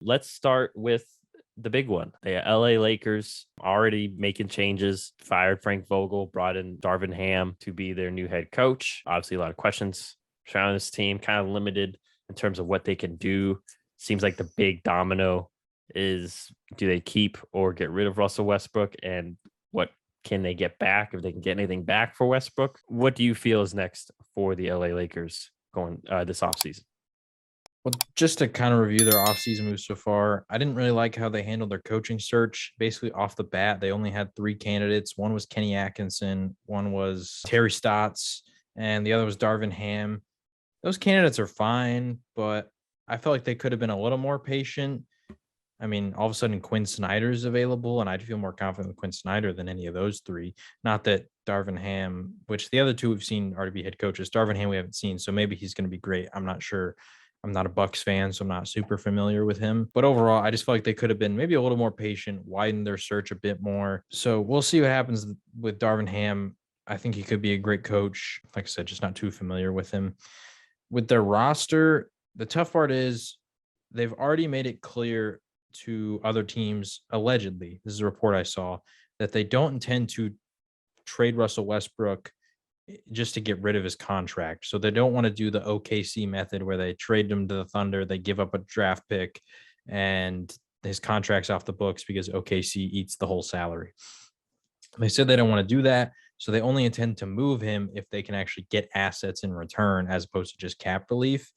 Let's start with the big one. The LA Lakers already making changes, fired Frank Vogel, brought in Darvin Ham to be their new head coach. Obviously, a lot of questions surrounding this team, kind of limited in terms of what they can do. Seems like the big domino is, do they keep or get rid of Russell Westbrook, and what can they get back, if they can get anything back for Westbrook? What do you feel is next for the LA Lakers going this offseason? Well, just to kind of review their offseason moves so far, I didn't really like how they handled their coaching search. Basically, off the bat, they only had three candidates. One was Kenny Atkinson, one was Terry Stotts, and the other was Darvin Ham. Those candidates are fine, but I felt like they could have been a little more patient. I mean, all of a sudden Quinn Snyder's available, and I'd feel more confident with Quinn Snyder than any of those three. Not that Darvin Ham, which the other two we've seen already be head coaches. Darvin Ham we haven't seen, so maybe he's going to be great. I'm not sure. I'm not a Bucks fan, so I'm not super familiar with him. But overall, I just feel like they could have been maybe a little more patient, widen their search a bit more. So we'll see what happens with Darvin Ham. I think he could be a great coach. Like I said, just not too familiar with him. With their roster, the tough part is they've already made it clear to other teams, allegedly, this is a report I saw, that they don't intend to trade Russell Westbrook just to get rid of his contract. So they don't want to do the OKC method where they trade him to the Thunder, they give up a draft pick, and his contract's off the books because OKC eats the whole salary. They said they don't want to do that. So they only intend to move him if they can actually get assets in return as opposed to just cap relief.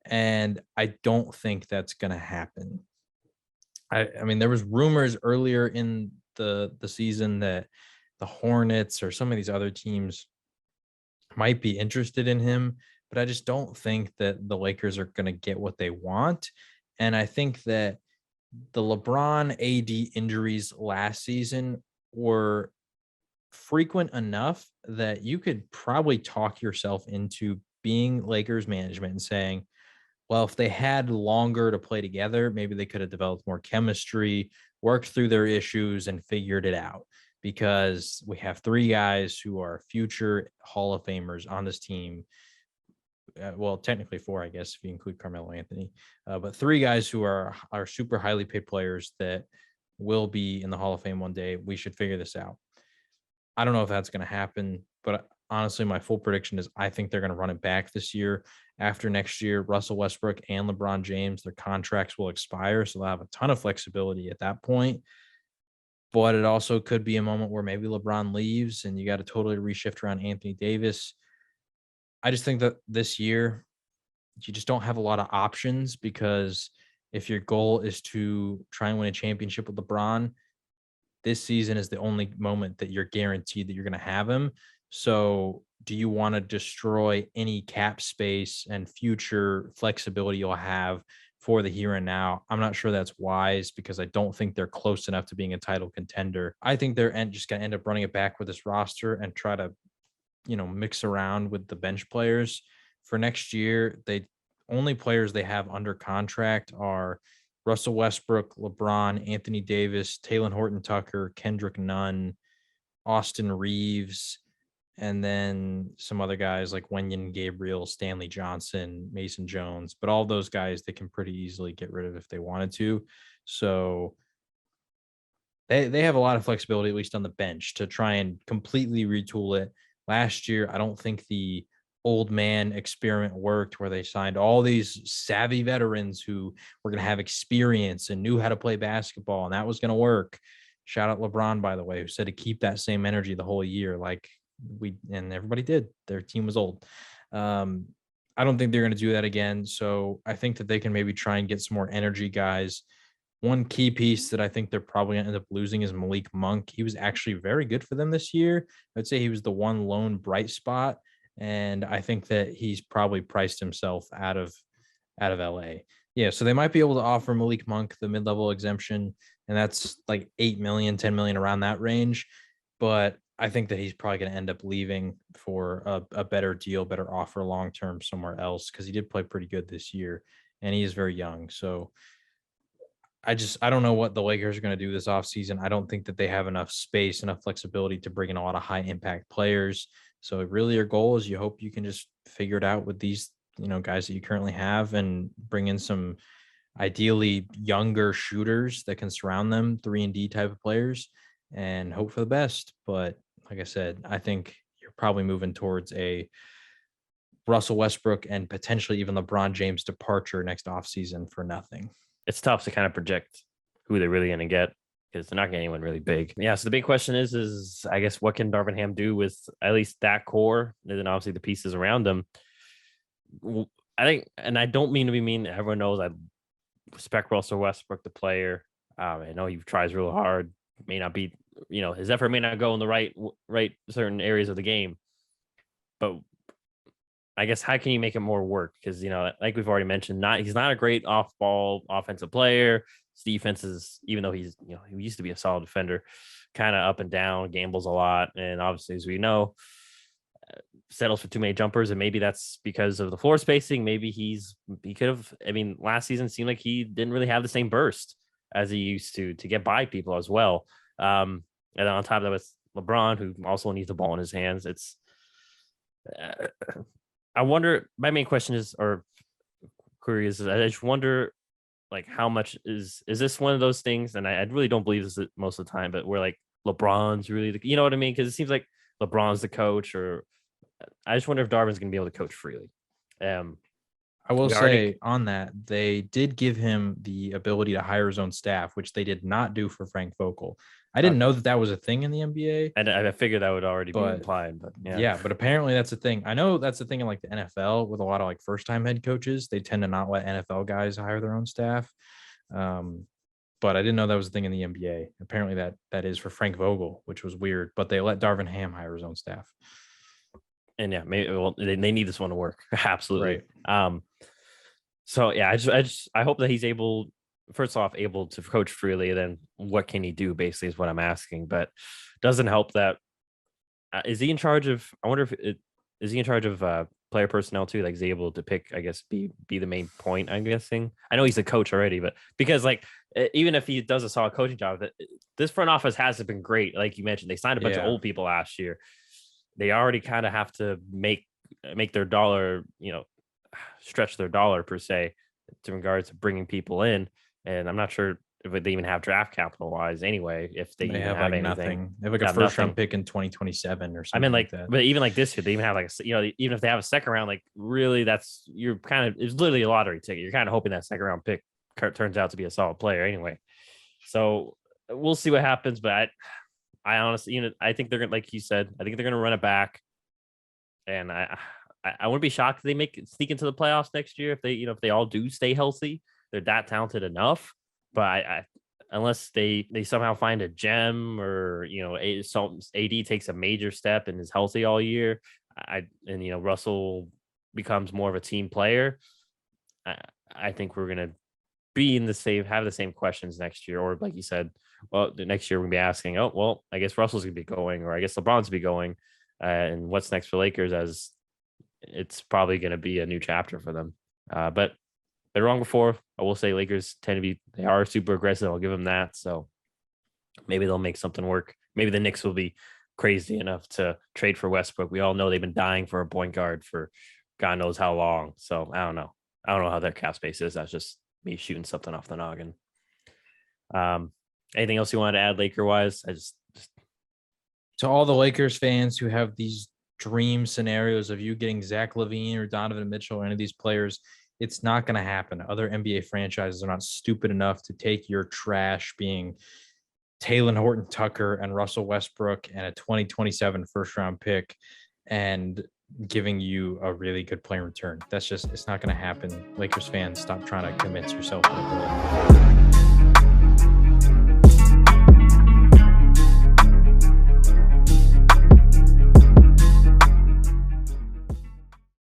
And I don't think that's going to happen. I mean, there was rumors earlier in the season that the Hornets or some of these other teams might be interested in him, but I just don't think that the Lakers are going to get what they want. And I think that the LeBron AD injuries last season were frequent enough that you could probably talk yourself into being Lakers management and saying, well, if they had longer to play together, maybe they could have developed more chemistry, worked through their issues, and figured it out. Because we have three guys who are future Hall of Famers on this team. Well, technically four, I guess, if you include Carmelo Anthony. But three guys who are super highly paid players that will be in the Hall of Fame one day. We should figure this out. I don't know if that's going to happen, but honestly, my full prediction is I think they're going to run it back this year. After next year, Russell Westbrook and LeBron James, their contracts will expire, so they'll have a ton of flexibility at that point. But it also could be a moment where maybe LeBron leaves and you got to totally reshift around Anthony Davis. I just think that this year, you just don't have a lot of options because if your goal is to try and win a championship with LeBron, this season is the only moment that you're guaranteed that you're going to have him. So do you want to destroy any cap space and future flexibility you'll have for the here and now? I'm not sure that's wise because I don't think they're close enough to being a title contender. I think they're just going to end up running it back with this roster and try to, mix around with the bench players. For next year, they only players they have under contract are Russell Westbrook, LeBron, Anthony Davis, Talen Horton-Tucker, Kendrick Nunn, Austin Reeves, and then some other guys like Wenyen Gabriel, Stanley Johnson, Mason Jones. But all those guys they can pretty easily get rid of if they wanted to. So they have a lot of flexibility, at least on the bench, to try and completely retool it. Last year, I don't think the old man experiment worked where they signed all these savvy veterans who were going to have experience and knew how to play basketball, and that was going to work. Shout out LeBron, by the way, who said to keep that same energy the whole year. And everybody did. Their team was old. I don't think they're going to do that again. So I think that they can maybe try and get some more energy guys. One key piece that I think they're probably going to end up losing is Malik Monk. He was actually very good for them this year. I'd say he was the one lone bright spot. And I think that he's probably priced himself out of LA. Yeah, so they might be able to offer Malik Monk the mid-level exemption, and that's like 8 million, 10 million around that range. But I think that he's probably going to end up leaving for a better deal, better offer long-term somewhere else because he did play pretty good this year, and he is very young. So I don't know what the Lakers are going to do this offseason. I don't think that they have enough space, enough flexibility to bring in a lot of high impact players. So really your goal is you hope you can just figure it out with these, guys that you currently have and bring in some, ideally younger shooters that can surround them, 3-and-D type of players, and hope for the best. But like I said, I think you're probably moving towards a Russell Westbrook and potentially even LeBron James departure next offseason for nothing. It's tough to kind of project who they're really going to get because they're not getting anyone really big. Yeah. So the big question is I guess, what can Darvin Ham do with at least that core? And then obviously the pieces around them. I think, and I don't mean to be mean. Everyone knows I respect Russell Westbrook, the player. I know he tries real hard. May not be, his effort may not go in the right certain areas of the game. But I guess how can you make it more work? Because like we've already mentioned, he's not a great off-ball offensive player. His defense is, even though he's he used to be a solid defender, kind of up and down, gambles a lot, and obviously, as we know, settles for too many jumpers. And maybe that's because of the floor spacing. Maybe he could have. I mean, last season seemed like he didn't really have the same burst as he used to get by people as well. And then on top of that, with LeBron, who also needs the ball in his hands, it's. I wonder. My main question is, or query is, I just wonder, like, how much is this one of those things? And I really don't believe this most of the time, but we're like LeBron's really, you know what I mean? Because it seems like LeBron's the coach, or I just wonder if Darvin's going to be able to coach freely. I will say on that, they did give him the ability to hire his own staff, which they did not do for Frank Vogel. I didn't know that was a thing in the NBA. And I figured that would already be implied, but yeah, but apparently that's a thing. I know that's a thing in like the NFL with a lot of like first-time head coaches. They tend to not let NFL guys hire their own staff. But I didn't know that was a thing in the NBA. Apparently that is for Frank Vogel, which was weird, but they let Darvin Ham hire his own staff. And yeah, maybe they need this one to work. Absolutely. Right. So yeah, I hope that he's able to coach freely. Then what can he do? Basically, is what I'm asking. But doesn't help that. Is he in charge of? I wonder is he in charge of player personnel too? Like, is he able to pick? I guess be the main point. I'm guessing. I know he's a coach already, but because like even if he does a solid coaching job, this front office hasn't been great. Like you mentioned, they signed a bunch of old people last year. They already kind of have to make their dollar, stretch their dollar per se, in regards to bringing people in. And I'm not sure if they even have draft capital wise anyway, if they even have like anything. Nothing. They have like a first round pick in 2027 or something. I mean, like that. But even like this year, they even have like, even if they have a second round, like really it's literally a lottery ticket. You're kind of hoping that second round pick turns out to be a solid player anyway. So we'll see what happens. But I honestly, I think they're gonna, like you said, I think they're gonna run it back, and I wouldn't be shocked if they sneak into the playoffs next year if they all do stay healthy. They're that talented enough, but unless they somehow find a gem, or AD takes a major step and is healthy all year, Russell becomes more of a team player, I think we're gonna be have the same questions next year, or like you said. Well, the next year we're gonna be asking, oh, well, I guess Russell's gonna be going, or I guess LeBron's gonna be going, and what's next for Lakers? As it's probably gonna be a new chapter for them. But they're wrong before. I will say Lakers they are super aggressive. I'll give them that. So maybe they'll make something work. Maybe the Knicks will be crazy enough to trade for Westbrook. We all know they've been dying for a point guard for God knows how long. So I don't know how their cap space is. That's just me shooting something off the noggin. Anything else you wanted to add Laker wise? I just to all the Lakers fans who have these dream scenarios of you getting Zach LaVine or Donovan Mitchell or any of these players, it's not going to happen. Other NBA franchises are not stupid enough to take your trash being Talen Horton-Tucker and Russell Westbrook and a 2027 first round pick and giving you a really good player return. It's not going to happen. Lakers fans, stop trying to convince yourself that it will.